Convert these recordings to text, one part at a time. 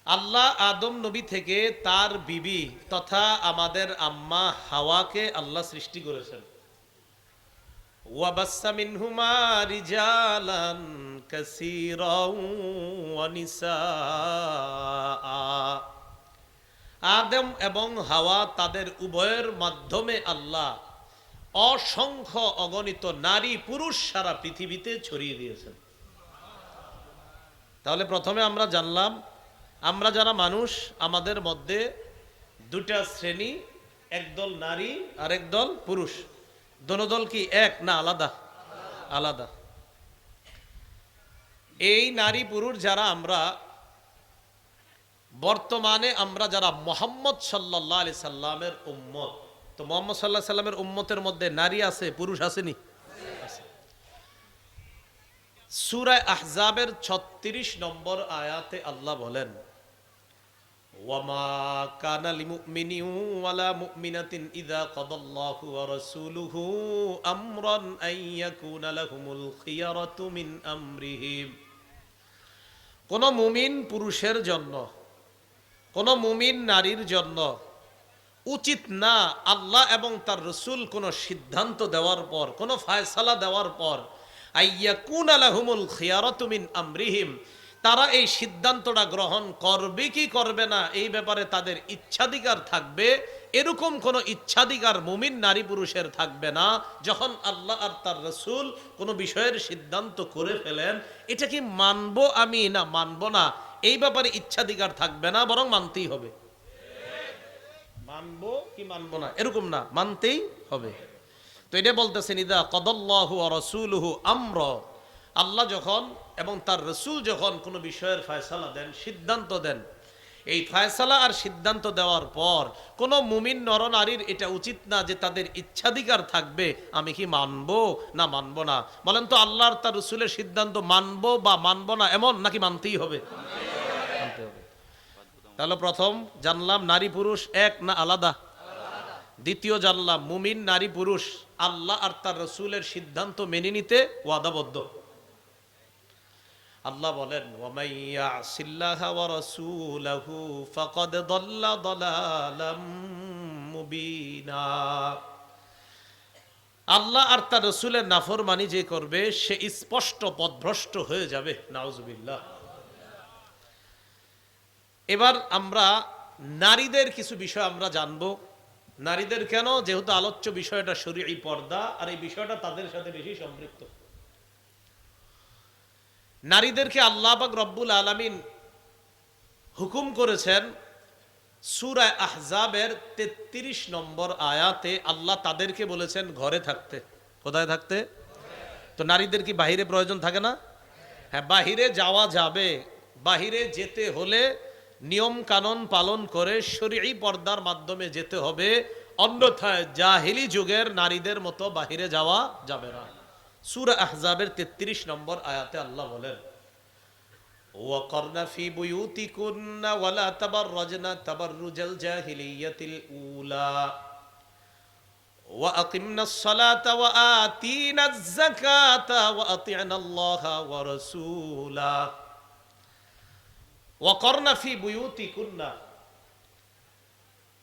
আল্লাহ আদম নবী থেকে তার বিবি তথা আমাদের আম্মা হাওয়াকে আল্লাহ সৃষ্টি করেছেন। ওয়াবাসসা মিনহুমা রিজালান কাসীরাও ওয়া নিসাআ। আদম এবং হাওয়া তাদের উভয়ের মাধ্যমে আল্লাহ অসংখ্য অগণিত নারী পুরুষ সারা পৃথিবীতে ছড়িয়ে দিয়েছেন। তাহলে প্রথমে আমরা জানলাম, আমরা যারা মানুষ, আমাদের মধ্যে দুটা শ্রেণী, একদল নারী আর একদল পুরুষ। দোনো দল কি এক না আলাদা? আলাদা। এই নারী পুরুষ যারা আমরা বর্তমানে আমরা যারা মোহাম্মদ সাল্লাল্লাহু আলাইহি সাল্লামের উম্মত, তো মোহাম্মদ সাল্লাল্লাহু আলাইহি সাল্লামের উম্মতের মধ্যে নারী আছে, পুরুষ আসেনি? সূরা আহজাবের ৩৬ নম্বর আয়াতে আল্লাহ বলেন, ওয়ামা কানা লিমুমিনিন ওয়ালা মুমিনাতিন ইযা কাদাল্লাহু ওয়া রাসূলুহু আমরান আইয়াকুনা লাহুমুল খিয়ারাতু মিন আমরিহিম। কোন মুমিন পুরুষের জন্য, কোন মুমিন নারীর জন্য উচিত না আল্লাহ এবং তার রসুল কোন সিদ্ধান্ত দেওয়ার পর, কোন ফায়সালা দেওয়ার পর, আইয়াকুনা লাহুমুল খিয়ারাতু মিন আমরিহিম, তারা এই সিদ্ধান্তটা গ্রহণ করবে কি করবে না এই ব্যাপারে তাদের ইচ্ছাধিকার থাকবে, এরকম কোন ইচ্ছাধিকার মুমিন নারী পুরুষের থাকবে না। যখন আল্লাহ আর তার রসুল কোনো বিষয়ের সিদ্ধান্ত করে ফেলেন, এটা কি মানবো আমি না মানবো না, এই ব্যাপারে ইচ্ছাধিকার থাকবে না, বরং মানতেই হবে। মানবো কি মানবো না এরকম না, মানতেই হবে। তো এটা বলতেছেন, ইদা কাদাল্লাহু ওয়া রাসূলুহু আমর, আল্লাহ যখন এবং তার রসুল যখন কোনো বিষয়ের ফয়সালা দেন, সিদ্ধান্ত দেন, এই ফয়সালা আর সিদ্ধান্ত দেওয়ার পর কোনো মুমিন নরনারীর এটা উচিত না যে তাদের ইচ্ছাধিকার থাকবে আমি কি মানবো না মানবো না। বলেন তো, আল্লাহর তার রসুলের সিদ্ধান্ত মানবো বা মানবো না এমন, নাকি মানতেই হবে? মানতে হবে। তাহলে প্রথম জানলাম নারী পুরুষ এক না আলাদা। দ্বিতীয় জানলাম মুমিন নারী পুরুষ আল্লাহ আর তার রসুলের সিদ্ধান্ত মেনে নিতে ওয়াদাবদ্ধ। আল্লাহ বলেন, ওয়ামাই ইয়াসিল্লাহা ওয়া রাসূলাহু ফাকাদ দাল্লা দালালাম মুবিনা। আল্লাহ আর তার রসুলের নাফরমানি যে করবে সে স্পষ্ট পথভ্রষ্ট হয়ে যাবে। নাউজুবিল্লাহ। এবার আমরা নারীদের কিছু বিষয় আমরা জানবো। নারীদের কেন? যেহেতু আলোচ্য বিষয়টা শরীয়ী পর্দা, আর এই বিষয়টা তাদের সাথে বেশি সম্পৃক্ত। নারীদেরকে আল্লাহ পাক রব্বুল আলামিন হুকুম করেছেন সূরা আহজাবের ৩৩ নম্বর আয়াতে। আল্লাহ তাদেরকে বলেছেন ঘরে থাকতে। কোথায় থাকতে? তো নারীদের কি বাহিরে প্রয়োজন থাকে না? হ্যাঁ, বাহিরে যাওয়া যাবে। বাহিরে যেতে হলে নিয়ম কানুন পালন করে শরীয়ী পর্দার মাধ্যমে যেতে হবে, অন্যথায় জাহিলি যুগের নারীদের মতো বাহিরে যাওয়া যাবে না। সূরা আহজাবের ৩৩ নম্বর আয়াতে আল্লাহ বলেন, ওয়াকরনা ফি বুয়ুতিকুন্না ওয়ালা তাবাররাজনা তাবাররুজাল জাহিলিয়াতিল উলা ওয়া আকিমনাস সালাতা ওয়া আতিনাজ যাকাতা ওয়া আতি'নাল্লাহা ওয়া রাসূলা। ওয়াকরনা ফি বুয়ুতিকুন্না,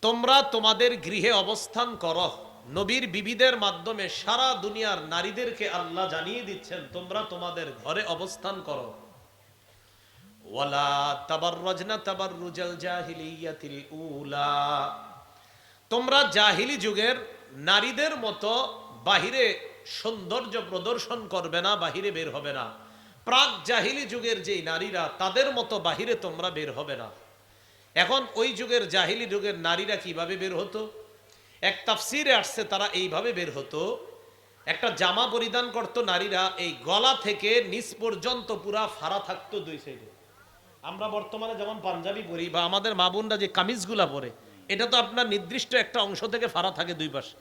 তোমরা তোমাদের গৃহে অবস্থান করো। নবীর বিবিদের মাধ্যমে সারা দুনিয়ার নারীদেরকে আল্লাহ জানিয়ে দিচ্ছেন তোমরা তোমাদের ঘরে অবস্থান করো। ওয়ালা তাবাররাজনা তাবাররুজাল জাহিলিয়াতিল উলা, তোমরা জাহিলি যুগের নারীদের মতো বাহিরে সৌন্দর্য প্রদর্শন করবে না, বাহিরে বের হবে না। প্রাক জাহিলি যুগের যেই নারীরা, তাদের মতো বাহিরে তোমরা বের হবে না। এখন ওই যুগের জাহিলি যুগের নারীরা কিভাবে বের হতো? এক তাফসিরে আসছে তারা এইভাবে বের হতো। একটা জামা পরিধান করত নারীরা, এই গলা থেকে নিচ পর্যন্ত পুরা ফাড়া থাকতো দুই সাইডে। আমরা বর্তমানে যেমন পাঞ্জাবি পরি বা আমাদের মা বোনরা যে কামিজগুলা পরে, এটা তো আপনার নির্দিষ্ট একটা অংশ থেকে ফাড়া থাকে দুই পাশে।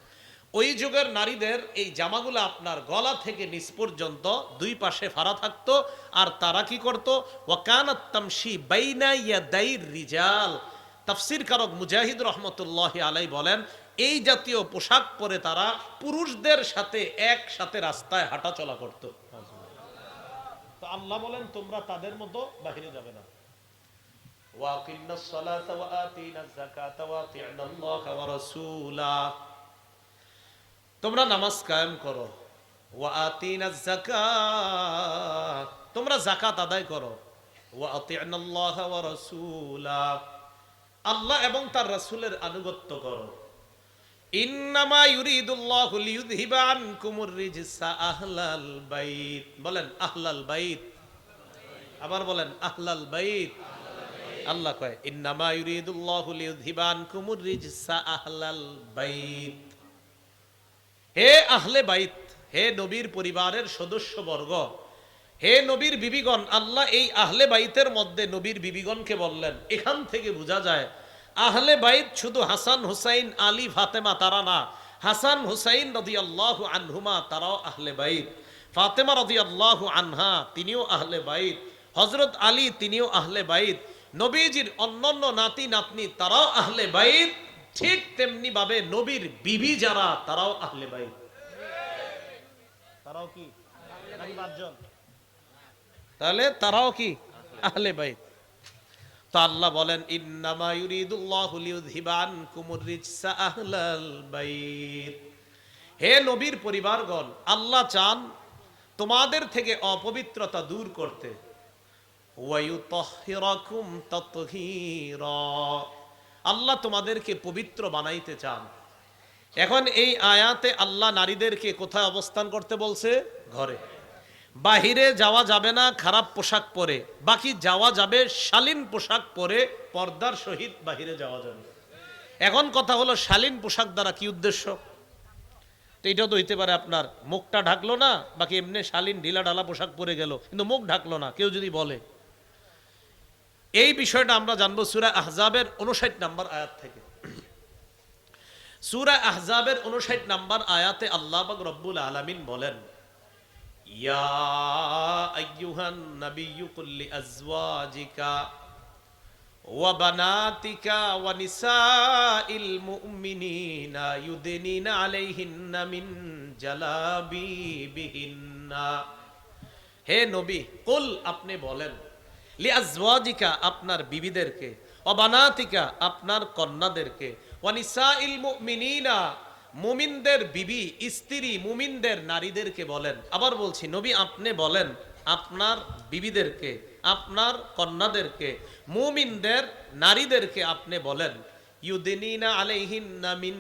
ওই যুগের নারীদের এই জামাগুলো আপনার গলা থেকে নিচ পর্যন্ত দুই পাশে ফাড়া থাকতো। আর তারা কি করতো? ওয়াকানাত তামশি বাইনা ইয়াদাইর রিজাল। তাফসীর কারক মুজাহিদ রহমতুল্লাহ আলাই বলেন, এই জাতীয় পোশাক পরে তারা পুরুষদের সাথে একসাথে রাস্তায় হাঁটা চলা করত। তো আল্লাহ বলেন তোমরা তাদের মতো বাহিরে যাবে না। ওয়াকিমনাস সালাতা ওয়া আতিনাজ যাকাতা ওয়া আতি'নাল্লাহা ওয়া রাসূলা। তোমরা নামাজ কায়েম করো। ওয়া আতিনাজ যাকাত, তোমরা যাকাত আদায় করো। ওয়া আতি'নাল্লাহা ওয়া রাসূলা, আল্লাহ এবং তার রাসূলের আনুগত্য করো। ইন্নামা ইউরিদুল্লাহু লিইউযহিবা আনকুমুর রিজসা আহলাল বাইত, বলেন আহলাল বাইত, আবার বলেন আহলাল বাইত। আল্লাহ কয় ইন্নামা ইউরিদুল্লাহু লিইউযহিবা আনকুমুর রিজসা আহলাল বাইত। হে আহলে বাইত, হে নবীর পরিবারের সদস্যবর্গ, হে নবীর বিবিগণ, আল্লাহ এই আহলে বাইতের মধ্যে নবীর বিবিগণকে বললেন। এখান থেকে বোঝা যায় আহলে বাইত শুধু হাসান হুসাইন আলী ফাতেমা তারা না, হাসান হুসাইন রাদিয়াল্লাহু আনহুমা তারাও আহলে বাইত, ফাতেমা রাদিয়াল্লাহু আনহা তিনিও আহলে বাইত, হযরত আলী তিনিও আহলে বাইত, নবীজির অন্যান্য নাতি নাতনি তারাও আহলে বাইত। ঠিক তেমনি ভাবে নবীর বিবি যারা তারাও আহলে বাইত। তারাও কি নাকি পাঁচজন? তাহলে তারাও কি আহলে বাইত। তো আল্লাহ বলেন ইন্নামা ইউরিদুল্লাহু লিইউযহিবা আনকুমুর রিজসা আহলাল বাইত। হে নবীর পরিবারগণ, আল্লাহ চান তোমাদের থেকে অপবিত্রতা দূর করতে। ওয়া ইউতাহহিরাকুম তাতহীরা, আল্লাহ তোমাদেরকে পবিত্র বানাইতে চান। এখন এই আয়াতে আল্লাহ নারীদেরকে কোথায় অবস্থান করতে বলছে? ঘরে। বাহিরে যাওয়া যাবে না খারাপ পোশাক পরে, বাকি যাওয়া যাবে শালীন পোশাক পরে, পর্দার সহিত বাহিরে যাওয়া যাবে। এখন কথা হলো শালীন পোশাক দ্বারা কি উদ্দেশ্য? তো এটাও তো হইতে পারে আপনার মুখটা ঢাকলো না, বাকি এমনি শালীন ঢিলা ঢালা পোশাক পরে গেল, কিন্তু মুখ ঢাকলো না, কেউ যদি বলে। এই বিষয়টা আমরা জানবো সূরা আহজাবের 59 নম্বর আয়াত থেকে। সূরা আহজাবের 59 নম্বর আয়াতে আল্লাহ পাক রব্বুল আলামিন বলেন, ইয়া আইয়ুহান নাবিয়্যু কুল লিআজওয়াজিকা ওয়া বানাতিকা ওয়া নিসাইল মুমিনিনা ইউদিনিনা আলাইহিন্না মিন জালাবিবিহিন্না। হে নবী, কুল আপনি বলেন, লিআজওয়াজিকা আপনার বিবিদেরকে, ওয়া বানাতিকা আপনার কন্যাদেরকে, ওয়া নিসাইল মুমিনিনা মুমিনদের বিবি স্ত্রী মুমিনদের নারীদেরকে বলেন। আবার বলছি নবী আপনি বলেন আপনার বিবিদেরকে, আপনার কন্যাদেরকে, মুমিনদের নারীদেরকে আপনি বলেন, ইউদিনিনা আলাইহিন্না মিন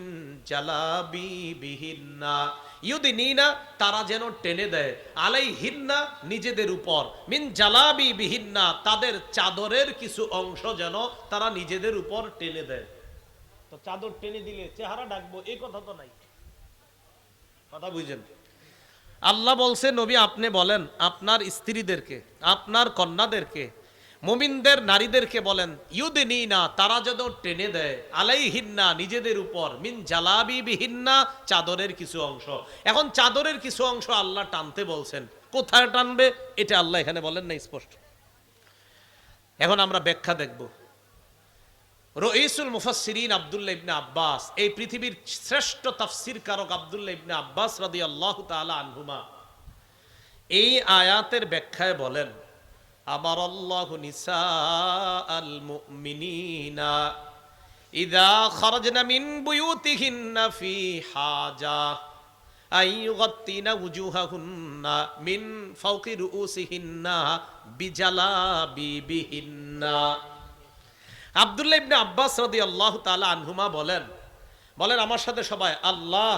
জালাবিবিহিন্না, ইউদিনিনা তারা যেন টেনে দেয়, আলাইহিন্না নিজেদের উপর, মিন জালাবিবিহিন্না তাদের চাদরের কিছু অংশ যেন তারা নিজেদের উপর টেনে দেয়। তো চাদর টেনে দিলে চেহারা ঢাকবো এই কথা তো নাই, কথা বুঝেন? আল্লাহ বলছে নবী আপনি বলেন আপনার স্ত্রীদেরকে, আপনার কন্যাদেরকে, মুমিনদের নারীদেরকে বলেন, ইউদিনিনা তারা যেন টেনে দেয়, আলাইহিন্না নিজেদের উপর, মিন জালাবিবিহিন্না চাদরের কিছু অংশ। এখন চাদরের কিছু অংশ আল্লাহ টানতে বলছেন, কোথায় টানবে এটা আল্লাহ এখানে বলেন না স্পষ্ট। এখন আমরা ব্যাখ্যা দেখব। রঈসুল মুফাসসিরিন আব্দুল্লাহ ইবনে আব্বাস, এই পৃথিবীর শ্রেষ্ঠ তাফসীর কারক আব্দুল্লাহ ইবনে আব্বাস রাদিয়াল্লাহু তাআলা আনহুমা এই আয়াতের ব্যাখ্যায় বলেন, আমারাল্লাহু নিসাআল মুমিনিনা ইযা খারাজনা মিন বুয়ুতিহিন্না ফি হাজা আইয়ুগাত্তিনা ওয়ুজুহাহুন্না মিন ফাওকি রুউসিহিন্না বিজালাবিবিহিন্না। আব্দুল্লাহ ইবনে আব্বাস রাদিয়াল্লাহু তাআলা আনহুমা বলেন আমার সাথে সবাই, আল্লাহ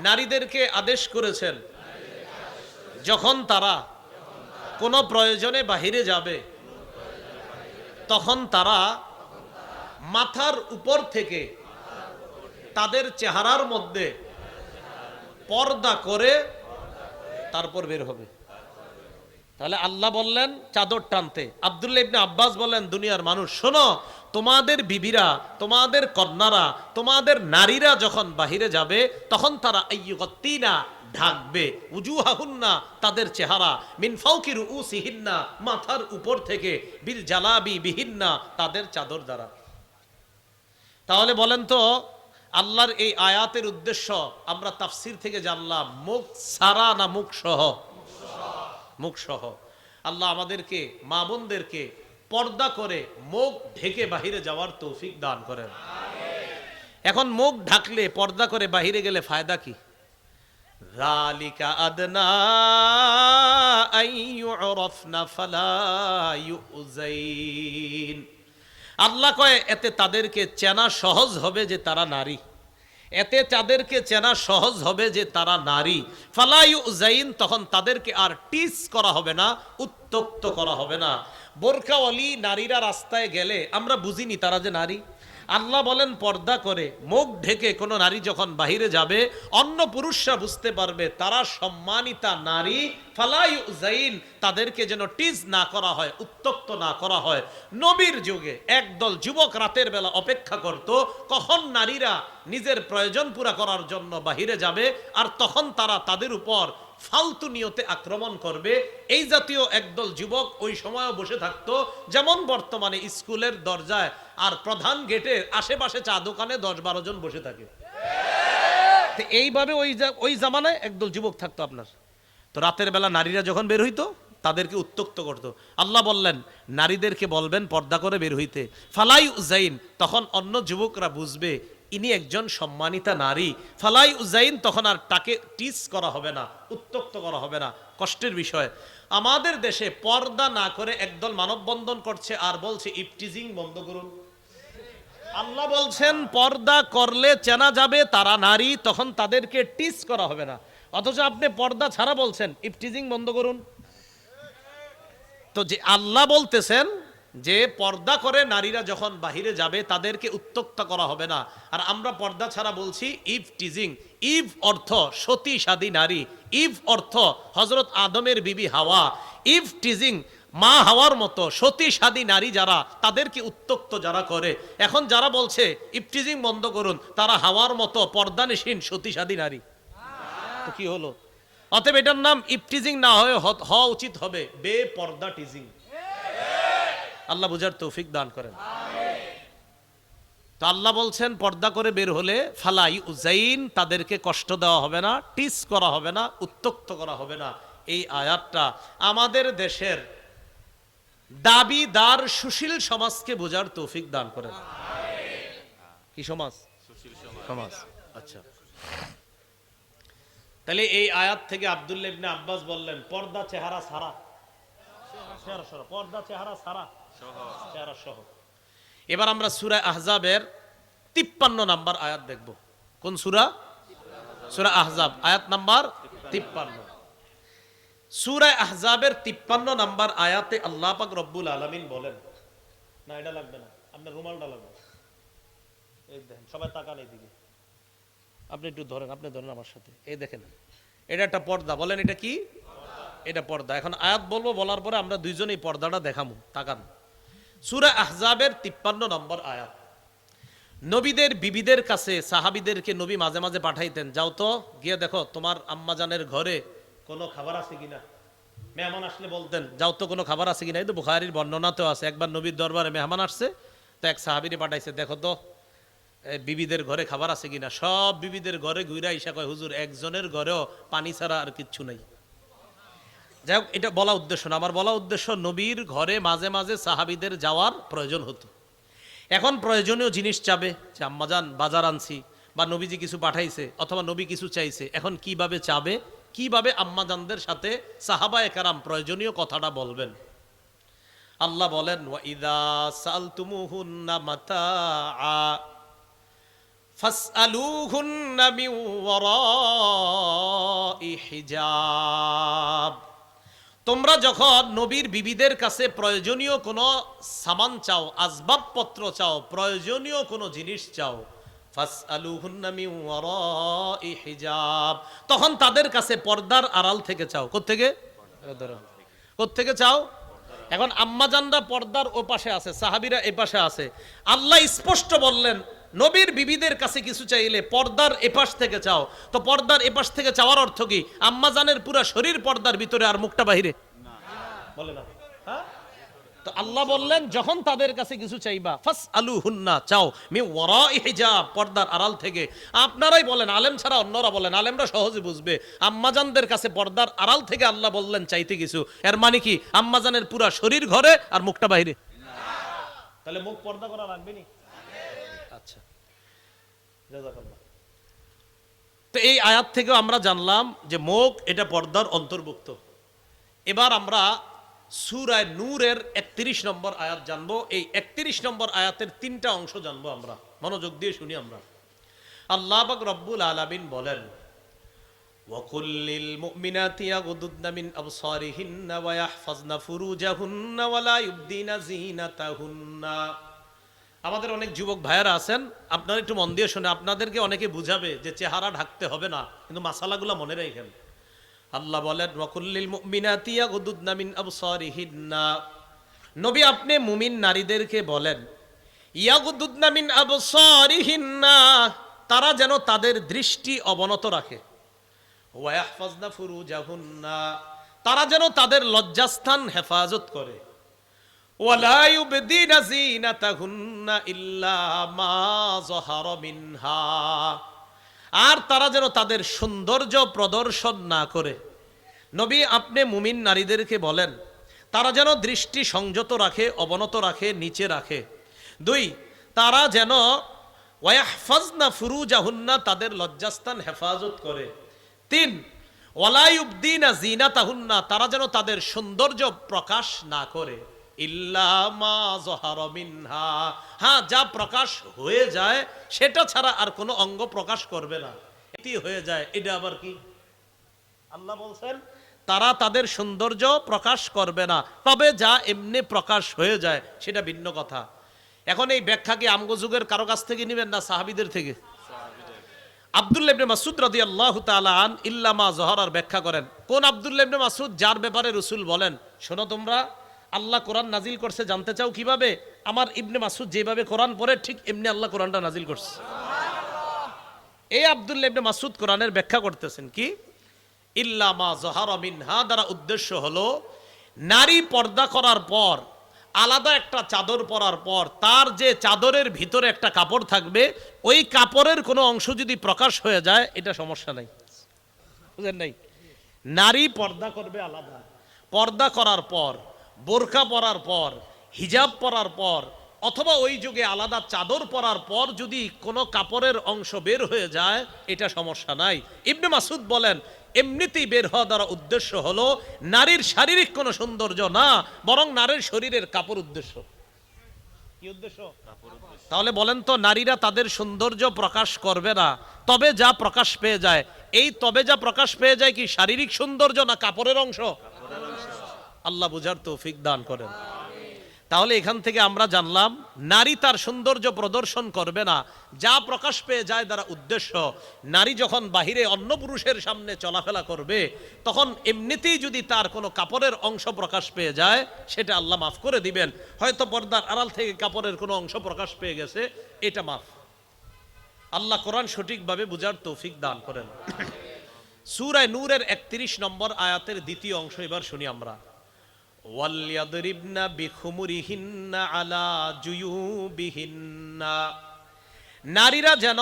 নারীদেরকে আদেশ করেছেন যখন তারা কোনো প্রয়োজনে বাহিরে যাবে তখন তারা মাথার উপর থেকে তাদের চেহারার মধ্যে পর্দা করে তারপর বের হবে। তাহলে আল্লাহ বললেন চাদর টানতে। আব্দুল্লাহ ইবনে আব্বাস বলেন, দুনিয়ার মানুষ শোনো, তোমাদের বিবিরা, তোমাদের কন্যারা, তোমাদের নারীরা যখন বাহিরে যাবে তখন তারা আইয়ুগাত্তিনা ঢাকবে, উজুহাহুন্না তাদের চেহারা, মিন ফাওকি রুউসিহিন্না মাথার উপর থেকে, বিল জালাবিবিহিন্না তাদের চাদর দ্বারা। তাহলে বলেন তো আল্লাহর এই আয়াতের উদ্দেশ্য আমরা তাফসীর থেকে জানলাম মুখ সারা না মুখ সহ? মুখ সহ। আল্লাহ আমাদেরকে মা বোনদেরকে পর্দা করে মুখ ঢেকে বাহিরে যাওয়ার তৌফিক দান করেন। এখন মুখ ঢাকলে, পর্দা করে বাহিরে গেলে ফায়দা কি? যালিকা আদনা আইয়ুরাফনা ফালা ইউযাইন। আল্লাহ কয় এতে তাদেরকে চেনা সহজ হবে যে তারা নারী, এতে তাদেরকে চেনা সহজ হবে যে তারা নারী। ফালা ইউযাইন, তখন তাদেরকে আর টিস করা হবে না, উত্তক্ত করা হবে না। বোরকাওয়ালি নারীরা রাস্তায় গেলে আমরা বুঝিনি তারা যে নারী। আল্লাহ বলেন পর্দা করে মুখ ঢেকে কোনো নারী যখন বাহিরে যাবে, অন্য পুরুষরা বুঝতে পারবে তারা সম্মানিতা নারী। ফালা ইউযাইন, তাদেরকে যেন টিজ না করা হয়, উত্তক্ত না করা হয়। নবীর যুগে একদল যুবক রাতের বেলা অপেক্ষা করত কখন নারীরা নিজের প্রয়োজন পুরা করার জন্য বাহিরে যাবে, আর তখন তারা তাদের উপর ফালতু নিয়তে আক্রমণ করবে। এই জাতীয় একদল যুবক ওই সময়ও বসে থাকতো, যেমন বর্তমানে স্কুলের দরজায় আর প্রধান গেটের আশেপাশে চা দোকানে 10-12 জন বসে থাকে। এইভাবে ওই জামানায় একদল যুবক থাকতো আপনার। তো রাতের বেলা নারীরা যখন বের হইতো তাদেরকে উত্তক্ত করতো। আল্লাহ বললেন নারীদেরকে বলবেন পর্দা করে বের হইতে। ফালা ইউযাইন, তখন অন্য যুবকরা বুঝবে ইনি একজন সম্মানিতা নারী। ফালা ইউযাইন, তখন আর তাকে টিস করা হবে না, উত্তক্ত করা হবে না। কষ্টের বিষয়, আমাদের দেশে পর্দা না করে একদল মানববন্ধন করছে আর বলছে ইফটিজিং বন্ধ করুন। আল্লাহ বলছেন পর্দা করলে চেনা যাবে তারা নারী, তখন তাদেরকে টিস করা হবে না। অথচ আপনি পর্দা ছাড়া বলছেন ইফটিজিং বন্ধ করুন। তো যে আল্লাহ বলতেছেন যে পর্দা করে নারীরা যখন বাহিরে যাবে তাদেরকে উত্তক্ত করা হবে না, আর আমরা পর্দা ছাড়া বলছি ইফটিজিং। ইভ অর্থ সতী সাদী নারী, ইভ অর্থ হযরত আদমের বিবি হাওয়া। ইফটিজিং মা হাওয়ার মতো সতী সাদী নারী যারা, তাদেরকে উত্তক্ত যারা করে। এখন যারা বলছে ইফটিজিং বন্ধ করুন, তারা হাওয়ার মতো পর্দানিসীন সতী সাদী নারী। তো কি হলো? অতএব এটার নাম ইফটিজিং না হয়ে হওয়া উচিত হবে বেপর্দা টিজিং। আল্লাহ বুঝার তৌফিক দান করেন। তো আল্লাহ বলছেন পর্দা করে বের হলে ফালা ইউযাইন, তাদেরকে কষ্ট দেওয়া হবে না, টিস করা হবে না, উত্তক্ত করা হবে না। এই আয়াতটা আমাদের দেশের দাবিদার সুশীল সমাজকে বোঝার তৌফিক দান করেন। কি সমাজ? সুশীল সমাজ। আচ্ছা, তাহলে এই আয়াত থেকে আব্দুল্লাহ ইবনে আব্বাস বললেন পর্দা চেহারা সারা, পর্দা চেহারা সারা, চেহারা সহ। এবার আমরা সূরা আহজাবের 53 নাম্বার আয়াত দেখব। কোন সূরা? সূরা আহজাব, আয়াত নাম্বার 53। সূরা আহজাবের 53 নাম্বার আয়াতে আল্লাহ পাক রব্বুল আলামিন বলেন, না এটা লাগবে না, আপনার রুমালটা লাগবে। এই দেখেন, সবাই তাকান এইদিকে, আপনি একটু ধরেন, আপনি ধরেন আমার সাথে। এই দেখেন, এটা একটা পর্দা। বলেন এটা কি? এটা পর্দা। এখন আয়াত বলবো, বলার পরে আমরা দুইজনেই পর্দাটা দেখাবো। তাকান, সূরা আহজাবের 53 নম্বর আয়াত। নবীদের বিবিদের কাছে সাহাবীদেরকে নবী মাঝে মাঝে পাঠাইতেন, যাও তো গিয়ে দেখো তোমার আম্মাজানের ঘরে কোনো খাবার আছে কিনা। মেহমান আসলে বলতেন যাও তো কোনো খাবার আছে কিনা। এই তো বুখারীর বর্ণনাতেও আছে, একবার নবীর দরবারে মেহমান আসছে, তো এক সাহাবীরে পাঠাইছে, দেখো তো বিবিদের ঘরে খাবার আছে কিনা। সব বিবিদের ঘরে ঘুরে আইসা কয়, হুজুর একজনের ঘরেও পানি ছাড়া আর কিচ্ছু নাই। যাই হোক, এটা বলা উদ্দেশ্য না, আমার বলা উদ্দেশ্য নবীর ঘরে মাঝে মাঝে সাহাবীদের যাওয়ার প্রয়োজন হতো। এখন প্রয়োজনীয় জিনিস চাবে, যে আম্মাজান বাজার আনছি, বা নবীজি কিছু পাঠাইছে, অথবা নবী কিছু চাইছে, এখন কিভাবে চাবে, কিভাবে আম্মাজানদের সাথে সাহাবায়ে কেরাম প্রয়োজনীয় কথাটা বলবেন। আল্লাহ বলেন, ওয়া ইযা সালতুমুহুন্না মাতাআ ফাসআলুহুন্না মিন ওয়ারাই হিজাব। তোমরা যখন নবীর বিবিদের কাছে প্রয়োজনীয় কোনো সামান চাও, আসবাবপত্র চাও, প্রয়োজনীয় কোনো জিনিস চাও, ফাসআলুহুন্না মিন ওয়ারাই হিজাব, তখন তাদের কাছে পর্দার আড়াল থেকে চাও। কোত্থেকে? কোত্থেকে চাও? এখন আম্মাজানরা পর্দার ও পাশে আছে, সাহাবীরা এ পাশে আছে। আল্লাহ স্পষ্ট বললেন নবীর বিবিদের কাছে কিছু চাইলে পর্দার এপাশ থেকে চাও। তো পর্দার এপাশ থেকে চাওয়ার অর্থ কি? আম্মাজানের পুরো শরীর পর্দার ভিতরে আর মুখটা বাহিরে বলে না। হ্যাঁ, তো আল্লাহ বললেন যখন তাদের কাছে কিছু চাইবা ফাসআলুহুন্না, চাও মিন ওয়ারাই হিজাব, পর্দার আড়াল থেকে। আপনারাই বলেন, আলেম ছাড়া অন্যরা বলেন, আলেমরা সহজে বুঝবে। আম্মাজানদের কাছে পর্দার আড়াল থেকে আল্লাহ বললেন চাইতে কিছু, এর মানে কি? আম্মাজানের পুরো শরীর ঘরে আর মুখটা বাহিরে। তাহলে মুখ পর্দা করা লাগবে নি? আচ্ছা, জাযাকাল্লাহ। তো এই আয়াত থেকেও আমরা জানলাম যে মুখ এটা পর্দার অন্তর্ভুক্ত। এবার আমরা সূরা নূরের 31 নম্বর আয়াত জানবো। এই 31 নম্বর আয়াতের 3টা অংশ জানবো আমরা, মনোযোগ দিয়ে শুনি আমরা। আল্লাহ পাক রব্বুল আলামিন বলেন, وَقُلْ لِلْمُؤْمِنَاتِ يَغْضُضْنَ مِنْ أَبْصَارِهِنَّ وَيَحْفَظْنَ فُرُوجَهُنَّ وَلَا يُبْدِينَ زِينَتَهُنَّ। আমাদের অনেক যুবক ভাইয়েরা আছেন, আপনারা একটু মন দিয়ে শুনে, আপনাদেরকে অনেকে বুঝাবে যে চেহারা ঢাকতে হবে না, কিন্তু মাসালাগুলো মনে রাখেন। আল্লাহ বলেন, وَقُلْ لِلْمُؤْمِنَاتِ يَغْضُضْنَ مِنْ أَبْصَارِهِنَّ, নবী আপনি মুমিন নারীদেরকে বলেন, ইয়াগুদুদনা মিন আবসারিহিন্না, তারা যেন তাদের দৃষ্টি অবনত রাখে, ওয়াহফাজনা ফুরুজাহুন্না, তারা যেন তাদের লজ্জাস্থান হেফাজত করে, ওয়ালা ইউবদিনা যিনাতাহুন্না ইল্লা মা যাহারা মিনহা, আর তারা যেন তাদের সৌন্দর্য প্রদর্শন না করে। নবী আপনি মুমিন নারীদেরকে বলেন তারা যেন দৃষ্টি সংযত রাখে, অবনত রাখে, নিচে রাখে। 2, তারা যেন ওয়াহফাজনা ফুরুজাহুন্না, তাদের লজ্জাস্থান হেফাজত করে। 3, ওয়ালা ইউবদিনা যিনাতাহুন্না, তারা যেন তাদের সৌন্দর্য প্রকাশ না করে, ইল্লা মা যাহারা মিনহা, হ্যাঁ যা প্রকাশ হয়ে যায় সেটা ছাড়া আর কোনো অঙ্গ প্রকাশ করবে না। এটি হয়ে যায়, এটা আবার কি? আল্লাহ বলছেন তারা তাদের সৌন্দর্য প্রকাশ করবে না, তবে যা এমনি প্রকাশ হয়ে যায় সেটা ভিন্ন কথা। এখন এই ব্যাখ্যা কি আমগো যুগের কারো কাছ থেকে নেবেন না সাহাবীদের থেকে? আব্দুল্লাহ ইবনে মাসউদ রাদিয়াল্লাহু তাআলা আন ইল্লা মা যাহারার ব্যাখ্যা করেন। কোন আব্দুল্লাহ ইবনে মাসউদ? যার ব্যাপারে রাসূল বলেন, শোনো তোমরা, আল্লাহ কোরআন নাজিল করছে, জানতে চাও কিভাবে? আমার ইবনে মাসউদ যেভাবে কোরআন পড়ে ঠিক এমনি আল্লাহ কোরআনটা নাজিল করছে। এই আব্দুল্লাহ ইবনে মাসউদ কোরআনের ব্যাখ্যা করতেছেন কি, ইল্লা মা যাহারা মিনহা দ্বারা উদ্দেশ্য হলো নারী পর্দা করার পর, আলাদা একটা চাদর পরার পর তার যে চাদরের ভিতরে একটা কাপড় থাকবে, ওই কাপড়ের কোনো অংশ যদি প্রকাশ হয়ে যায় এটা সমস্যা নাই। বুঝেন নাই? নারী পর্দা করবে আলাদা, পর্দা করার পর, বোরকা পরার পর, হিজাব পরার পর, অথবা ওই যুগে আলাদা চাদর পরার পর যদি কোনো কাপড়ের অংশ বের হয়ে যায় এটা সমস্যা নাই। ইবনে মাসউদ বলেন এমনিতেই বের হওয়া দ্বারা উদ্দেশ্য হলো নারীর শারীরিক কোনো সৌন্দর্য না, বরং নারীর শরীরের কাপড় উদ্দেশ্য। কি উদ্দেশ্য? তাহলে বলেন তো, নারীরা তাদের সৌন্দর্য প্রকাশ করবে না, তবে যা প্রকাশ পেয়ে যায়, এই তবে যা প্রকাশ পেয়ে যায় কি শারীরিক সৌন্দর্য না কাপড়ের অংশ? আল্লাহ বুঝার তৌফিক দান করেন। তাহলে এখান থেকে আমরা জানলাম নারী তার সৌন্দর্য প্রদর্শন করবে না, যা প্রকাশ পেয়ে যায় দ্বারা উদ্দেশ্য নারী যখন বাহিরে অন্য পুরুষের সামনে চলাফেরা করবে তখন এমনিতেই যদি তার কোনো কাপড়ের অংশ প্রকাশ পেয়ে যায় সেটা আল্লাহ মাফ করে দিবেন। হয়তো পর্দার আড়াল থেকে কাপড়ের কোনো অংশ প্রকাশ পেয়ে গেছে, এটা মাফ। আল্লাহ কোরআন সঠিকভাবে বুঝার তৌফিক দান করেন। সূরা নূরের 31 নম্বর আয়াতের দ্বিতীয় অংশ এবার শুনি আমরা। ওয়ালিয়াদরিবনা বিখুমুরিহিন্না আলা জুয়ুবিহিন্না, নারীরা যেন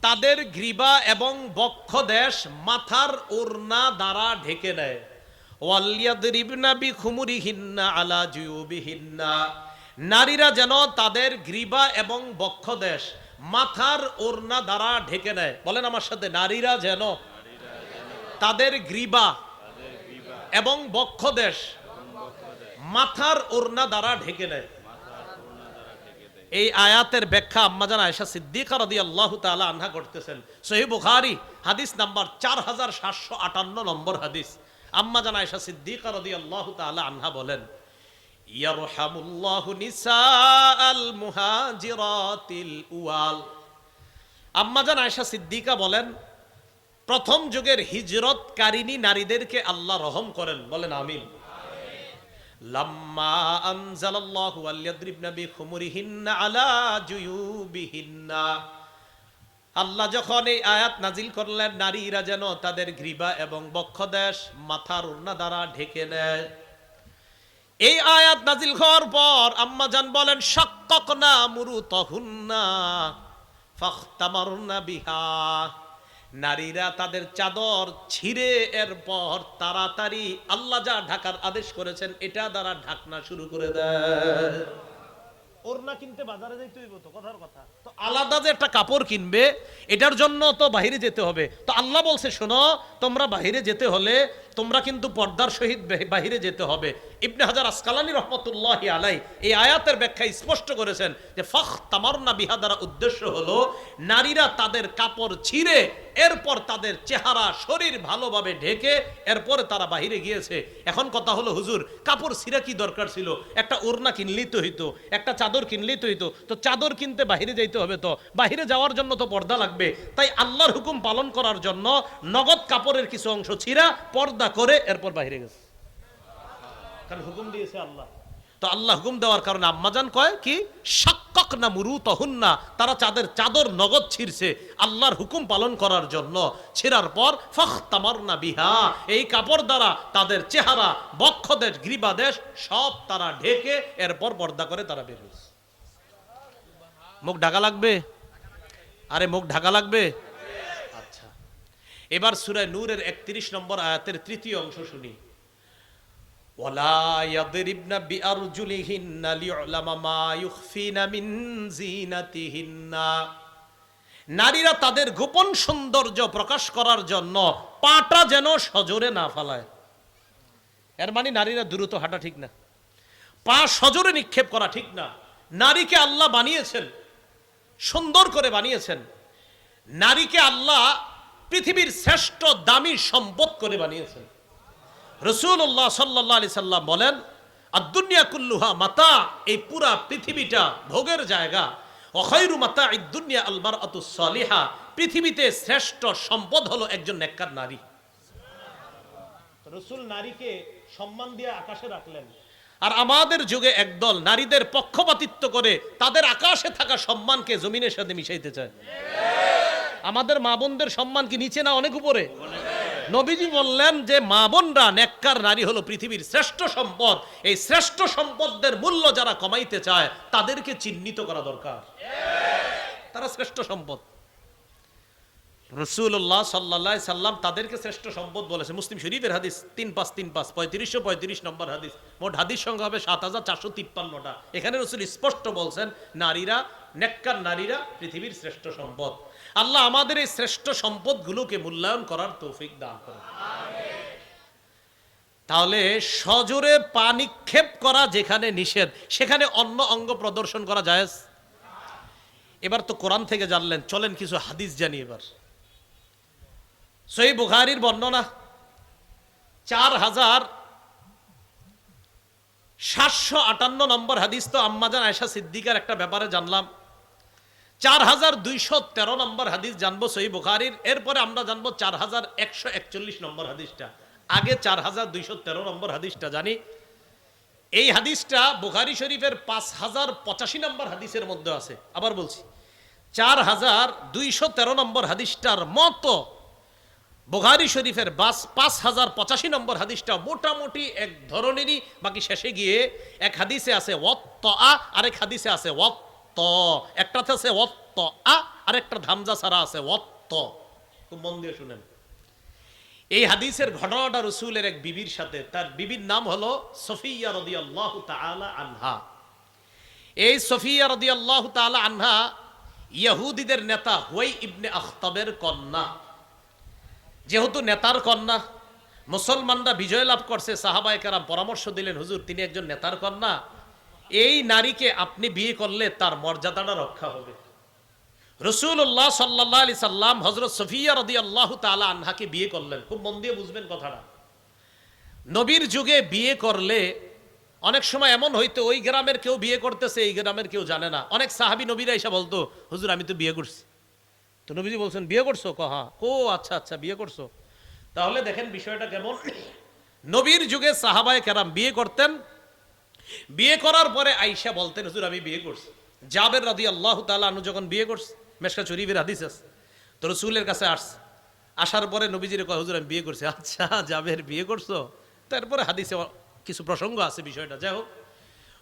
তাদের গ্রীবা এবং বক্ষদেশ মাথার ওড়না দ্বারা ঢেকে নেয়। ওয়ালিয়াদরিবনা বিখুমুরিহিন্না আলা জুয়ুবিহিন্না, নারীরা যেন তাদের গ্রীবা এবং বক্ষদেশ মাথার ওড়না দ্বারা ঢেকে নেয়। বলেন আমার সাথে, নারীরা যেন তাদের গ্রীবা এবং বক্ষদেশ মাথার ওড়না দ্বারা ঢেকে নেয়। এই আয়াতের ব্যাখ্যা আম্মাজান আয়েশা সিদ্দিকা রাদিয়াল্লাহু তাআলা আনহা করতেছেন। সহিহ বুখারী হাদিস নাম্বার 4758 নম্বর হাদিস। আম্মাজান আয়েশা সিদ্দিকা রাদিয়াল্লাহু তাআলা আনহা বলেন, ইয়ারহামুল্লাহু নিসাআল মুহাজিরাতিল উয়াল। আম্মাজান আয়েশা সিদ্দিকা বলেন, প্রথম যুগের হিজরতকারিনী নারীদেরকে আল্লাহ রহম করেন। বলেন আমিন। লাম্মা আনজালাল্লাহু ওয়ালিয়াদরিবনা বিখুমুরিহিন্না আলা জুয়ুবিহিন্না, আল্লাহ যখন এই আয়াত নাজিল করলেন নারীরা যেন তাদের গ্রীবা এবং বক্ষদেশ মাথার ওড়না দ্বারা ঢেকে নেয়, এই আয়াত নাজিল হওয়ার পর আম্মা জান বলেন, শাক্কাকনা মুরুতাহুন্না ফাখতামারনা বিহা, নারীরা তাদের চাদর ছিঁড়ে এরপর তাড়াতাড়ি আল্লাহ যা ঢাকার আদেশ করেছেন এটা দ্বারা ঢাকনা শুরু করে দেয়। ওড়না কিনতে বাজারে যাইতে হইব তো, কথার কথা। তো আলাদা যে একটা কাপড় কিনবে এটার জন্য তো বাইরে যেতে হবে। তো আল্লাহ বলছে শোনো, তোমরা বাইরে যেতে হলে তোমরা কিন্তু পর্দার সহিত বাইরে যেতে হবে। ইবনে হাজার আসকালানী রহমতুল্লাহি আলাই এই আয়াতের ব্যাখ্যায় স্পষ্ট করেছেন যে ফাখতামারনা বিহা দ্বারা উদ্দেশ্য হলো নারীরা তাদের কাপড় ছিঁড়ে এরপর তাদের চেহারা শরীর ভালোভাবে ঢেকে এরপরে তারা বাহিরে গিয়েছে। এখন কথা হলো হুজুর কাপড় ছিঁড়া কি দরকার ছিল? একটা ওড়না কিনলেই তো হইতো, একটা চাদর কিনলেই তো হইতো। তো চাদর কিনতে বাহিরে যাইতে হবে, তো বাহিরে যাওয়ার জন্য তো পর্দা লাগবে। তাই আল্লাহর হুকুম পালন করার জন্য নগদ কাপড়ের কিছু অংশ ছিঁড়া পর্দা করে এরপর বাহিরে গেছে, কারণ হুকুম দিয়েছে আল্লাহ। তো আল্লাহ হুকুম দেওয়ার কারণে আম্মাজান কয় কি শাক্কাকনা মুরুতাহুন্না, তারা তাদের চাদর নগদ ছিঁড়ছে আল্লাহর হুকুম পালন করার জন্য। ছিঁড়ার পর ফাখতামারনা বিহা, এই কাপড় দ্বারা তাদের চেহারা, বক্ষদেশ, গ্রীবাদেশ সব তারা ঢেকে এরপর পর্দা করে তারা বের হয়েছে। মুখ ঢাকা লাগবে, আরে মুখ ঢাকা লাগবে। আচ্ছা, এবার সূরা নূরের 31 নম্বর আয়াতের তৃতীয় অংশ শুনি। ওয়ালা ইয়াদরিবনা বিআরজুলিহিন্না লিউলামা মা ইউখফিনা মিন জিনাতিহিন্না, নারীরা তাদের গোপন সৌন্দর্য প্রকাশ করার জন্য পাটা যেন সজোরে না ফালায়। এর মানে নারীরা দ্রুত হাঁটা ঠিক না, পা সজোরে নিক্ষেপ করা ঠিক না। নারীকে আল্লাহ বানিয়েছেন, সুন্দর করে বানিয়েছেন। নারীকে আল্লাহ পৃথিবীর শ্রেষ্ঠ দামি সম্পদ করে বানিয়েছেন। রাসূলুল্লাহ সাল্লাল্লাহু আলাইহি সাল্লাম বলেন আদ-দুনিয়া কুল্লুহা মাতা, এই পুরা পৃথিবীটা ভোগের জায়গা। ওয়া খায়রু মাতা'id দুনিয়া আল মারআতুস সালিহা, পৃথিবীতে শ্রেষ্ঠ সম্পদ হলো একজন নেককার নারী। রাসূল নারীকে সম্মান দিয়ে আকাশে রাখলেন, আর আমাদের যুগে একদল নারীদের পক্ষপাতিত্ব করে তাদের আকাশে থাকা সম্মানকে জমিনের সাথে মিশাইতে চায়। আমাদের মা বোনদের সম্মান কি নিচে না অনেক উপরে? নবীজি বললেন যে মা বোনরা, নেককার নারী হলো পৃথিবীর শ্রেষ্ঠ সম্পদ। এই শ্রেষ্ঠ সম্পদের মূল্য যারা কমাইতে চায় তাদেরকে চিহ্নিত করা দরকার, তারা শ্রেষ্ঠ সম্পদ। রাসূলুল্লাহ সাল্লাল্লাহু আলাইহি সাল্লাম তাদেরকে শ্রেষ্ঠ সম্পদ বলেছে। মুসলিম শরীফের হাদিস 3535 3535 নম্বর হাদিস। মোট হাদিস সংখ্যা হবে 7453টা। এখানে রাসূল স্পষ্ট বলছেন নারীরা, নেককার নারীরা পৃথিবীর শ্রেষ্ঠ সম্পদ। আল্লাহ আমাদের এই শ্রেষ্ঠ সম্পদগুলোকে মূল্যায়ন করার তৌফিক দান করুন। তাহলে সজোরে পা নিক্ষেপ করা যেখানে নিষেধ, সেখানে অন্য অঙ্গ প্রদর্শন করা জায়েজ। এবার তো কোরআন থেকে জানলেন, চলেন কিছু হাদিস জানি। এবার সহিহ বুখারীর বর্ণনা 4758 নম্বর হাদিস। তো আম্মাজান আয়েশা সিদ্দিকার একটা ব্যাপারে জানলাম। 4213 নম্বর হাদিস জানবো সহিহ বুখারীর। এরপরে আমরা জানবো 4141 নম্বর হাদিসটা। আগে 4213 নম্বর হাদিসটা জানি। এই হাদিসটা বুখারী শরীফের 5085 নম্বর হাদিসের মধ্যে আছে। আবার বলছি 4213 নম্বর হাদিসটার মতো বুখারী শরীফের 5085 নম্বর হাদিসটা মোটামুটি এক ধরনেরই, বাকি শেষে গিয়ে এক হাদিসে আছে ওয়াত্তা, আরেক হাদিসে আছে ওয়াত্ত, একটাতে আছে ওয়াত্তা আরেকটা ধামজা ছাড়া আছে ওয়াত্ত। খুব মন দিয়ে শুনেন। এই হাদিসের ঘটনাটা রাসূলের এক বিবির সাথে, তার বিবির নাম হলো সফিয়া রাদিয়াল্লাহু তাআলা আনহা। এই সফিয়া রাদিয়াল্লাহু তাআলা আনহা ইহুদিদের নেতা হুয়াই ইবনে আখতাবের কন্যা। যেহেতু নেতার কন্যা, মুসলমানরা বিজয় লাভ করছে, সাহাবায়ে কেরাম পরামর্শ দিলেন হুজুর তিনি একজন নেতার কন্যা, এই নারীকে আপনি বিয়ে করলে তার মর্যাদাটা রক্ষা হবে। রাসূলুল্লাহ সাল্লাল্লাহু আলাইহি সাল্লাম হযরত সফিয়া রাদিয়াল্লাহু তাআলা আনহাকে বিয়ে করলেন। খুব মন দিয়ে বুঝবেন কথাটা। নবীর যুগে বিয়ে করলে অনেক সময় এমন হইতো ওই গ্রামের কেউ বিয়ে করতেছে, এই গ্রামের কেউ জানে না। অনেক সাহাবী নবীরা এসে বলতো হুজুর আমি তো বিয়ে করছি। তো নবীজি বলছেন বিয়ে করছো? হ্যাঁ। ও আচ্ছা আচ্ছা বিয়ে করছো। তাহলে দেখেন বিষয়টা কেমন। নবীর যুগে সাহাবায়ে কেরাম বিয়ে করতেন, বিয়ে করার পরে আয়েশা বলতেন হুজুর আমি বিয়ে করছি। জাবের রাদিয়াল্লাহু তাআলা আনহু যখন বিয়ে করছে, মিশকাত শরীফের হাদিস আছে, তো রাসূলের কাছে আসছে। আসার পরে নবীজির কয় হুজুর আমি বিয়ে করছি। আচ্ছা জাবের বিয়ে করছো? তারপরে হাদিসে কিছু প্রসঙ্গ আছে বিষয়টা, যাই হোক।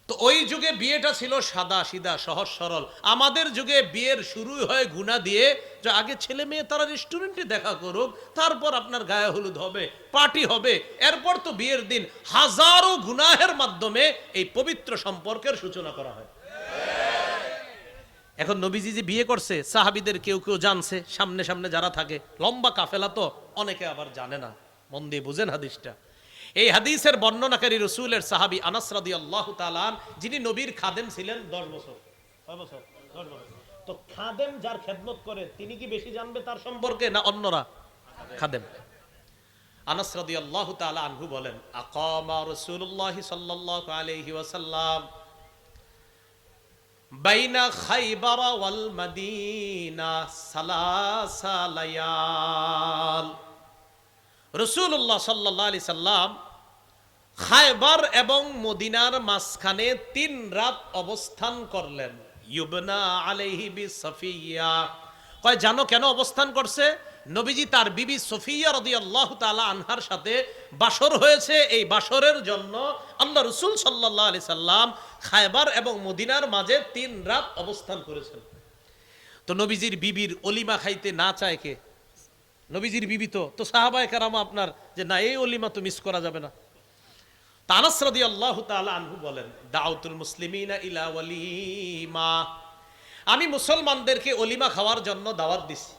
তো ওই যুগে বিয়েটা ছিল সাদা সিধা সহজ সরল। আমাদের যুগে বিয়ের শুরু হয় গুনাহ দিয়ে, যে আগে ছেলে মেয়ে তারা রেস্টুরেন্টে দেখা করুক, তারপর আপনার গায়ে হলুদ হবে, পার্টি হবে, এরপর তো বিয়ের দিন হাজারো গুনাহের মাধ্যমে এই পবিত্র সম্পর্কের সূচনা করা হয়। এখন নবীজি যে বিয়ে করছে সাহাবীদের কেউ কেউ জানছে, সামনে সামনে যারা থাকে, লম্বা কাফেলা তো, অনেকে আবার জানে না। মন দিয়ে বুঝেন হাদিসটা। এই হাদিসের বর্ণনাকারী রাসূলের সাহাবী আনাস রাদিয়াল্লাহু তাআলা আন, যিনি নবীর খাদেম ছিলেন 10 বছর। কয় বছর? 10 বছর। তো খাদেম যার খেদমত করে তিনি কি বেশি জানবে তার সম্পর্কে না অন্যরা? খাদেম। আনাস রাদিয়াল্লাহু তাআলা আনহু বলেন, আকামা রাসূলুল্লাহ সাল্লাল্লাহু আলাইহি ওয়াসাল্লাম বাইনা খাইবার ওয়াল মদিনা সালাসা লায়াল। রাসূলুল্লাহ সাল্লাল্লাহু আলাইহি সাল্লাম খায়বার এবং মদিনার মাঝখানে 3 রাত অবস্থান করলেন। ইউবনা আলাইহি বিসফিয়া। কয় জানো কেন অবস্থান করছে? নবীজি তার বিবি সফিয়া রাদিয়াল্লাহু তাআলা আনহার সাথে বাসর হয়েছে। এই বাসরের জন্য আল্লাহ রাসূল সাল্লাল্লাহু আলাইহি সাল্লাম খায়বার এবং মদিনার মাঝে 3 রাত অবস্থান করেছেন। তো নবীজির বিবির অলিমা খাইতে না চায় কে? নবীজির বিবি তো সাহাবায়ে কেরাম আপনার যে না, এই অলিমা তো মিস করা যাবে না। আনাস রাদিয়াল্লাহু তাআলা আনহু বলেন, দাউতুল মুসলিমিনা ইলা ওয়ালিমা, আমি মুসলমানদেরকে অলিমা খাওয়ার জন্য দাওয়াত দিছি।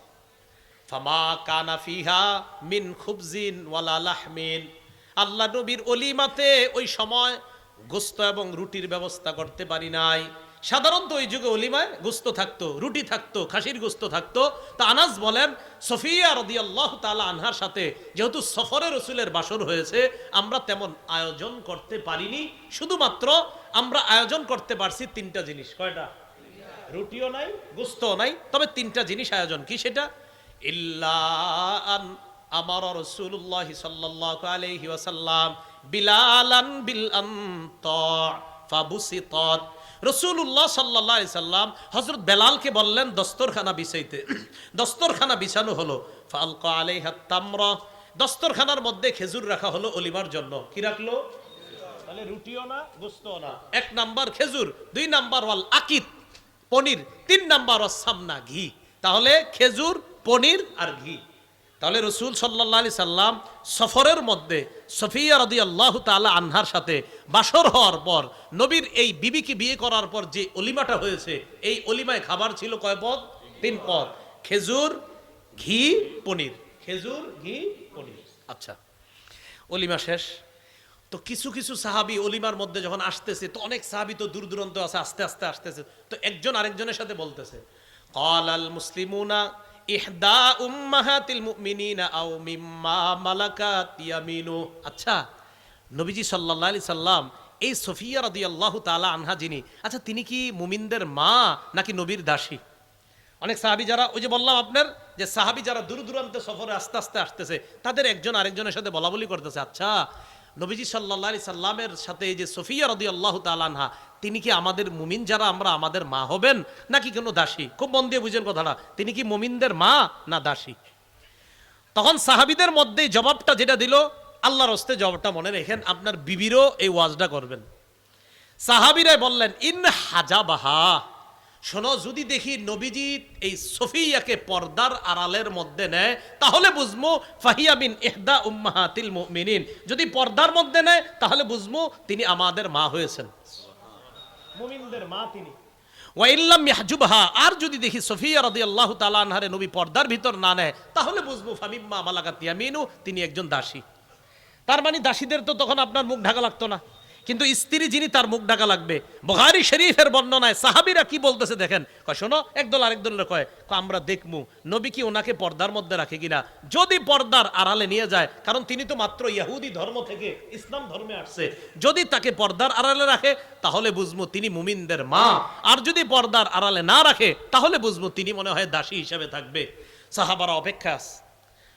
ফামা কানা ফিহা মিন খুবজিন ওয়ালা লাহমিন। আল্লাহ নবীর অলিমাতে ওই সময় গোস্ত এবং রুটির ব্যবস্থা করতে পারি নাই। সাধারণত ওই যুগে অলিমায় গোস্ত থাকতো, রুটি থাকতো, খাসির গোস্ত থাকতো। তা আনাস বলেন, সফিয়া রাদিয়াল্লাহু তাআলা আনহার সাথে যেহেতু সফরে রাসূলের বাসর হয়েছে, আমরা তেমন আয়োজন করতে পারিনি। শুধুমাত্র আমরা আয়োজন করতে পারছি 3টা জিনিস। কয়টা? রুটিও নাই, গোস্তও নাই, তবে 3টা জিনিস আয়োজন। কি সেটা? ইল্লা আন আমারা রাসূলুল্লাহ সাল্লাল্লাহু আলাইহি ওয়াসাল্লাম বিলালান বিল আনতা ফাবুসিতাত। রাসূলুল্লাহ সাল্লাল্লাহু আলাইহি সাল্লাম হযরত বেলালকে বললেন দস্তরখানা বিছাইতে। দস্তরখানা বিছানো হলো। ফালকা আলাইহা তামরা, দস্তরখানার মধ্যে খেজুর রাখা হলো অলিমার জন্য। কি রাখলো? তাহলে রুটিও না, গোস্তও না। 1 নাম্বার খেজুর, 2 নাম্বার ওয়াল আকিত পনির, 3 নাম্বার ওয়াস সামনা ঘি। তাহলে খেজুর, পনির আর ঘি। তাহলে রাসূল সাল্লাল্লাহু আলাইহি সাল্লাম সফরের মধ্যে সফিয়া রাদিয়াল্লাহু তাআলা আনহার সাথে বাসর হওয়ার পর নবীর এই বিবিকে বিয়ে করার পর যে অলিমাটা হয়েছে, এই অলিমায় খাবার ছিল কয় পদ? 3 পদ। খেজুর, ঘি, পনির। খেজুর, ঘি, পনির। আচ্ছা, অলিমা শেষ। তো কিছু কিছু সাহাবী অলিমার মধ্যে যখন আসতেছে, তো অনেক সাহাবী তো দূর দূরান্ত আছে, আস্তে আস্তে আসতেছে। তো একজন আরেকজনের সাথে বলতেছে, ক্বালাল মুসলিমুনা ইহদা উম্মাহাতিল মুমিনিনা আও মিম্মা মালাকাত ইয়ামিনু। আচ্ছা, নবীজি সাল্লাল্লাহু আলাইহি সাল্লাম এই সফিয়া রাদিয়াল্লাহু তাআলা আনহা যিনি, আচ্ছা তিনি কি মুমিনদের মা নাকি নবীর দাসী? অনেক সাহাবী যারা, ওই যে বললাম আপনার যে সাহাবী যারা দূর দূরান্তে সফরে আস্তে আস্তে আসতেছে, তাদের একজন আরেকজনের সাথে বলাবলি করতেছে, আচ্ছা নবীজি সাল্লাল্লাহু আলাইহি সাল্লামের সাথে এই যে সফিয়া রাদিয়াল্লাহু তাআলা আনহা, তিনি কি আমাদের মুমিন যারা আমরা, আমাদের মা হবেন নাকি কোনো দাসী? খুব মন দিয়ে বুঝেন কথাটা, তিনি কি মুমিনদের মা না দাসী? তখন সাহাবীদের মধ্যে জবাবটা যেটা দিল, আল্লাহর হস্তে জবাবটা মনে রেখেন, আপনার বিবিরও এই ওয়াজটা করবেন। সাহাবীরা বললেন, ইন হাজাবাহা, শোনো, যদি দেখি নবীজি এই সফিয়াকে পর্দার আড়ালের মধ্যে নেয়, তাহলে বুঝবো ফাহিয়া মিন ইহদা উম্মাহাতিল মুমিনিন। যদি পর্দার মধ্যে নেয় তাহলে বুঝবো তিনি আমাদের মা হয়েছেন, মুমিনদের মা তিনি। ওয়া ইল্লাম ইয়াহজুবহা, আর যদি দেখি সফিয়া রাদিয়াল্লাহু তাআলা আনহারে নবী পর্দার ভিতর না নেয়, তাহলে বুঝবো ফামিম্মা মালাকাত ইয়ামিনু, তিনি একজন দাসী। তার মানে দাসীদের তো তখন আপনার মুখ ঢাকা লাগতো না, কিন্তু স্ত্রী যিনি তার মুখ ঢাকা লাগবে। বুখারী শরীফের বর্ণনায় সাহাবীরা কি বলতেছে দেখেন, কয় শোনো, একদল আরেকদলের কয় আমরা দেখমু নবী কি ওনাকে পর্দার মধ্যে রাখে কিনা। যদি পর্দার আড়ালে নিয়ে যায়, কারণ তিনি তো মাত্র ইহুদি ধর্ম থেকে ইসলাম ধর্মে আসছে, যদি তাকে পর্দার আড়ালে রাখে তাহলে বুঝবো তিনি মুমিনদের মা, আর যদি পর্দার আড়ালে না রাখে তাহলে বুঝবো তিনি মনে হয় দাসী হিসেবে থাকবে। সাহাবারা অপেক্ষা আছে।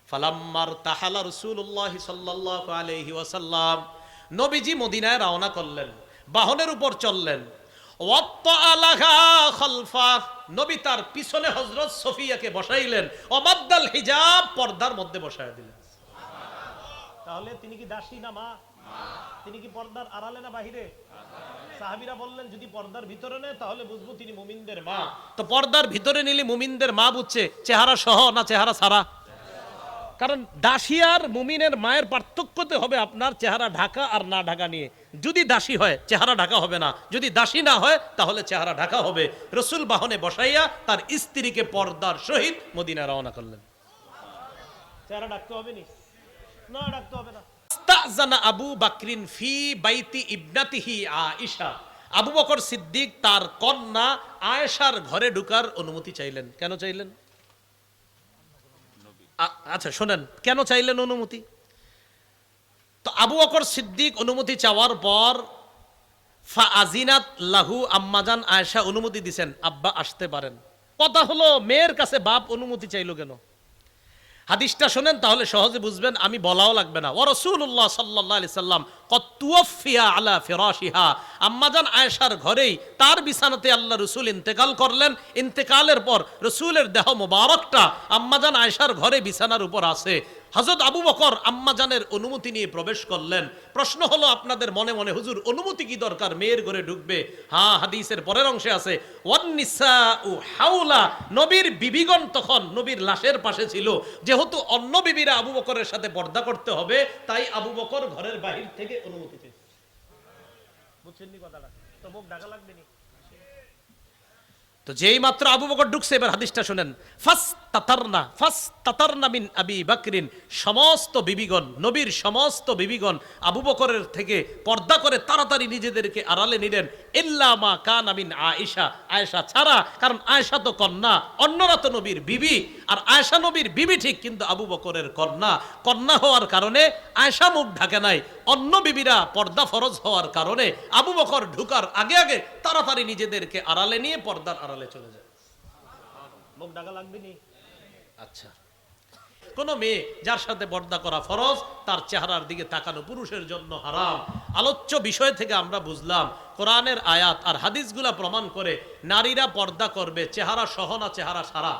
ফালাম্মার তাহালা রাসূলুল্লাহ সাল্লাল্লাহু আলাইহি ওয়াসাল্লাম, নবীজি মদিনায় রওনা করলেন, বাহনের উপর চললেন। ওয়াত্তাআলাহা খালফা, নবী তার পিছনে হযরত সফিয়াকে বসাইলেন। ওমাদ্দাল হিজাব, পর্দার মধ্যে বসায় দিলেন। তাহলে তিনি কি দাসী না মা? তিনি কি পর্দার আড়ালে না বাহিরে? সাহাবীরা বললেন যদি পর্দার ভিতরে নেয় তাহলে বুঝবো তিনি মুমিনদের মা। তো পর্দার ভিতরে নিলে মুমিনদের মা বুঝছে চেহারা সহ না চেহারা ছাড়া? কারণ দাসী আর মুমিনের মায়ের পার্থক্যতে হবে আপনার চেহারা ঢাকা আর না ঢাকা নিয়ে। যদি দাসী হয় চেহারা ঢাকা হবে না, যদি দাসী না হয় তাহলে চেহারা ঢাকা হবে। রসুল বাহনে বসাইয়া তার স্ত্রীকে পর্দার সহিত মদিনা রওনা করলেন। চেহারা ঢাকতে হবে না ঢাকতে হবে না। ইস্তাজানা আবু বকরিন ফি বাইতি ইবনাতিহি আয়েশা, আবু বকর সিদ্দিক তার কন্যা আয়েশার ঘরে ঢোকার অনুমতি চাইলেন। কেন চাইলেন? আচ্ছা শোনেন, কেন চাইলেন অনুমতি? তো আবু বকর সিদ্দিক অনুমতি চাওয়ার পর ফাআজিনাত লাহু, আম্মাজান আয়েশা অনুমতি দিবেন, আব্বা আসতে পারেন। কথা হলো মেয়ের কাছে বাপ অনুমতি চাইলো কেন? হাদিসটা শোনেন তাহলে সহজে বুঝবেন, আমি বলাও লাগবে না। ওয়া রাসূলুল্লাহ সাল্লাল্লাহু আলাইহি সাল্লাম ক্বাদ তুওয়াফিয়া আলা ফিরাশিহা, আম্মাজান আয়েশার ঘরেই তার বিছানাতে আল্লাহ রাসূল ইন্তেকাল করলেন। ইন্তেকালের পর রাসূলের দেহ মোবারকটা আম্মাজান আয়েশার ঘরে বিছানার উপর আছে। হযরত আবু বকর আম্মাজানের অনুমতি নিয়ে প্রবেশ করলেন। প্রশ্ন হলো আপনাদের মনে মনে, হুজুর অনুমতি কি দরকার, মেয়ের ঘরে ঢুকবে? হ্যাঁ, হাদিসের পরের অংশে আছে ওয়ান নিসাউ হাওলা, নবীর বিবিগণ তখন নবীর লাশের পাশে ছিল। যেহেতু অন্য বিবিরা আবু বকরের সাথে পর্দা করতে হবে, তাই আবু বকর ঘরের বাহির থেকে অনুমতি চেয়েছে। বুঝছেন নি কথাটা? তো মুখ ঢাকা লাগবে নি। তো যেই মাত্র আবু বকর ঢুকছে, এবার হাদিসটা শুনেন। ফাসতাতারনা মিন আবি বকরিন, সমস্ত বিবিগণ, নবীর সমস্ত বিবিগণ আবু বকরের থেকে পর্দা করে তাড়াতাড়ি নিজেদেরকে আড়ালে নিলেন। ইল্লা মা কানা মিন আয়েশা, আয়েশা ছাড়া, কারণ আয়েশা তো কন্যা, অন্যরা তো নবীর বিবি। আর আয়েশা নবীর বিবি ঠিক, কিন্তু আবু বকরের কন্যা। কন্যা হওয়ার কারণে আয়েশা মুখ ঢাকে নাই। অন্য বিবিরা পর্দা ফরজ হওয়ার কারণে আবু বকর ঢুকার আগে আগে তাড়াতাড়ি নিজেদেরকে আড়ালে নিয়ে পর্দার আড়ালে চলে যায়। মুখ ঢাকা লাগবে নি? আচ্ছা, কোন মেয়ে যার সাথে পর্দা করা ফরজ, তার চেহারার দিকে তাকানো পুরুষের জন্য হারাম। আলোচ্য বিষয় থেকে আমরা বুঝলাম কোরআনের আয়াত আর হাদিসগুলা প্রমাণ করে নারীরা পর্দা করবে চেহারা সহ না চেহারা সারা?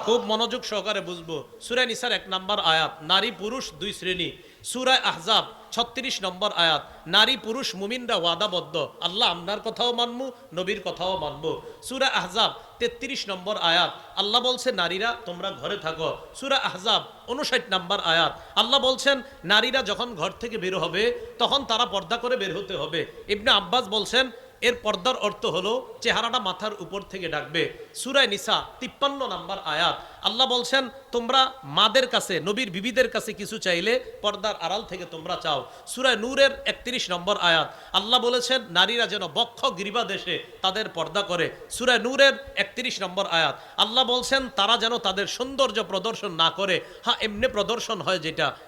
খুব মনোযোগ সহকারে বুঝবো। সূরা নিসার 1 নম্বর আয়াত, নারী পুরুষ 2 শ্রেণী। সূরা আহজাব 36 নম্বর আয়াত, নারী পুরুষ মুমিনরা ওয়াদাবদ্ধ, আল্লাহ আপনার কথাও মানবো, নবীর কথাও মানবো। সূরা আহজাব 33 নম্বর আয়াত, আল্লাহ বলছে নারীরা তোমরা ঘরে থাকো। সূরা আহজাব 59 নম্বর আয়াত, আল্লাহ বলছেন নারীরা যখন ঘর থেকে বের হবে তখন তারা পর্দা করে বের হতে হবে। ইবনে আব্বাস বলছেন এর পর্দার অর্থ হলো চেহারাটা মাথার উপর থেকে ঢাকবে। সূরা নিসা 53 নম্বর আয়াত, আল্লাহ বলছেন তোমরা মাদের কাছে, নবীর বিবিদের কাছে কিছু চাইলে পর্দার আড়াল থেকে তোমরা চাও। সূরা নূরের 31 নম্বর আয়াত, আল্লাহ বলেছেন নারীরা যেন বক্ষ গ্রীবা দেশে তাদের পর্দা করে। সূরা নূরের 31 নম্বর আয়াত, আল্লাহ বলছেন তারা যেন তাদের সৌন্দর্য প্রদর্শন না করে, হ্যাঁ এমনি প্রদর্শন হয়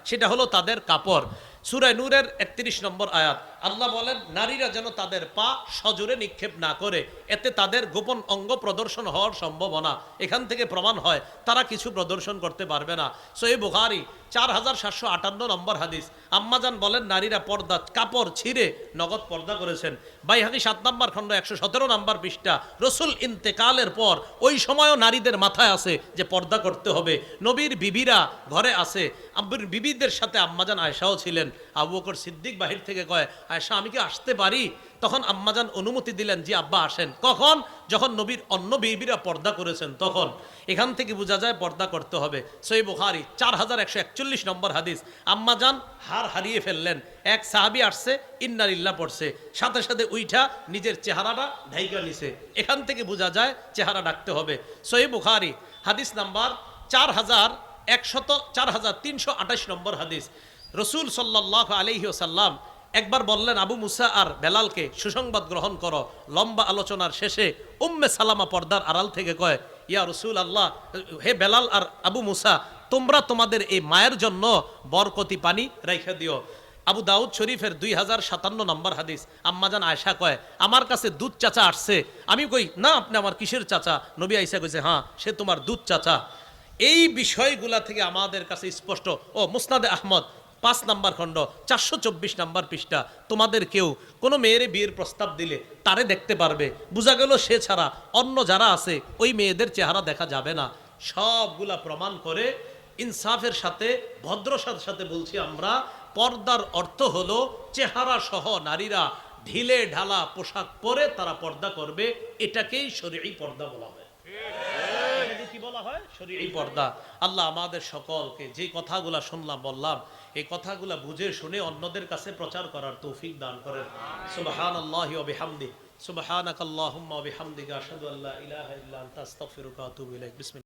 সেটা হলো তাদের কাপড়। সূরা নূরের 31 নম্বর আয়াত, আল্লাহ বলেন নারীরা যেন তাদের পা সজোরে নিক্ষেপ না করে, এতে তাদের গোপন অঙ্গ প্রদর্শন হওয়ার সম্ভাবনা। এখান থেকে প্রমাণ হয় তারা কিছু প্রদর্শন করতে পারবে না। সহিহ বুখারী 4758 নম্বর হাদিস, আম্মাজান বলেন নারীরা পর্দা কাপড় ছিঁড়ে নগদ পর্দা করেছেন। বাইহাকী 7 নম্বর খণ্ড 117 নম্বর পৃষ্ঠা, রসুল ইন্তেকালের পর ওই সময়ও নারীদের মাথায় আছে যে পর্দা করতে হবে। নবীর বিবিরা ঘরে আছে, আব্বুর বিবিদের সাথে আম্মাজান আয়েশাও ছিলেন। আবু বকর সিদ্দিক বাহির থেকে কয়, আয়েশা আমি কি আসতে পারি? তখন আম্মাজান অনুমতি দিলেন, জি আব্বা আসেন। কখন? যখন নবীর অন্য বিবিরা পর্দা করেছেন তখন। এখান থেকে বোঝা যায় পর্দা করতে হবে। সহিহ বুখারী 4141 নম্বর হাদিস, আম্মাজান হার হারিয়ে ফেললেন, এক সাহাবী আসছে ইন্না লিল্লাহ পড়ছে, সাথে সাথে উইঠা নিজের চেহারাটা ঢাইকা নিছে। এখান থেকে বোঝা যায় চেহারা ঢাকতে হবে। সহিহ বুখারী হাদিস নাম্বার 4328 নম্বর হাদিস, রসুল সাল্লাল্লাহু আলাইহি ওয়াসাল্লাম একবার বললেন আবু মুসা আর বেলালকে সুসংবাদ গ্রহণ করো। লম্বা আলোচনার শেষে উম্মে সালামা পর্দার আড়াল থেকে কয়, ইয়া রাসূল আল্লাহ, হে বেলাল আর আবু মুসা, তোমরা তোমাদের এই মায়ের জন্য বরকতি পানি রাইখা দিও। আবু দাউদ শরীফের 2057 নম্বর হাদিস, আম্মাজান আয়েশা কয় আমার কাছে দুধ চাচা আসছে। আমি কই না, আপনি আমার কিসের চাচা? নবী আয়েশা কইছে হ্যাঁ, সে তোমার দুধ চাচা। এই বিষয়গুলা থেকে আমাদের কাছে স্পষ্ট। ও মুসনাদে আহমদ 5 নম্বর খণ্ড 424 নম্বর পৃষ্ঠা, তোমাদের কেউ কোনো মেয়েরে বিয়ের প্রস্তাব দিলে তারে দেখতে পারবে, বোঝা গেল সে ছাড়া অন্য যারা আছে ওই মেয়েদের চেহারা দেখা যাবে না। সবগুলা প্রমাণ করে ইনসাফের সাথে ভদ্রতার সাথে বলছি আমরা, পর্দার অর্থ হলো চেহারা সহ নারীরা ঢিলে ঢালা পোশাক পরে তারা পর্দা করবে, এটাকেই শরীয়ী পর্দা বলা হয়। বলা হয়? শরীয়ী পর্দা। আল্লাহ আমাদের সকলকে যে কথাগুলা শুনলাম বললাম এই কথাগুলা বুঝে শুনে অন্যদের কাছে প্রচার করার তৌফিক দান করেন। সুবহানাল্লাহি ওয়া বিহামদি, সুবহানাকাল্লাহুম্মা ওয়া বিহামদিকা আশহাদু আল্লা ইলাহা ইল্লা আনতা আস্তাগফিরুকা ওয়া আতুবু ইলাইক। বিসমিল্লাহ।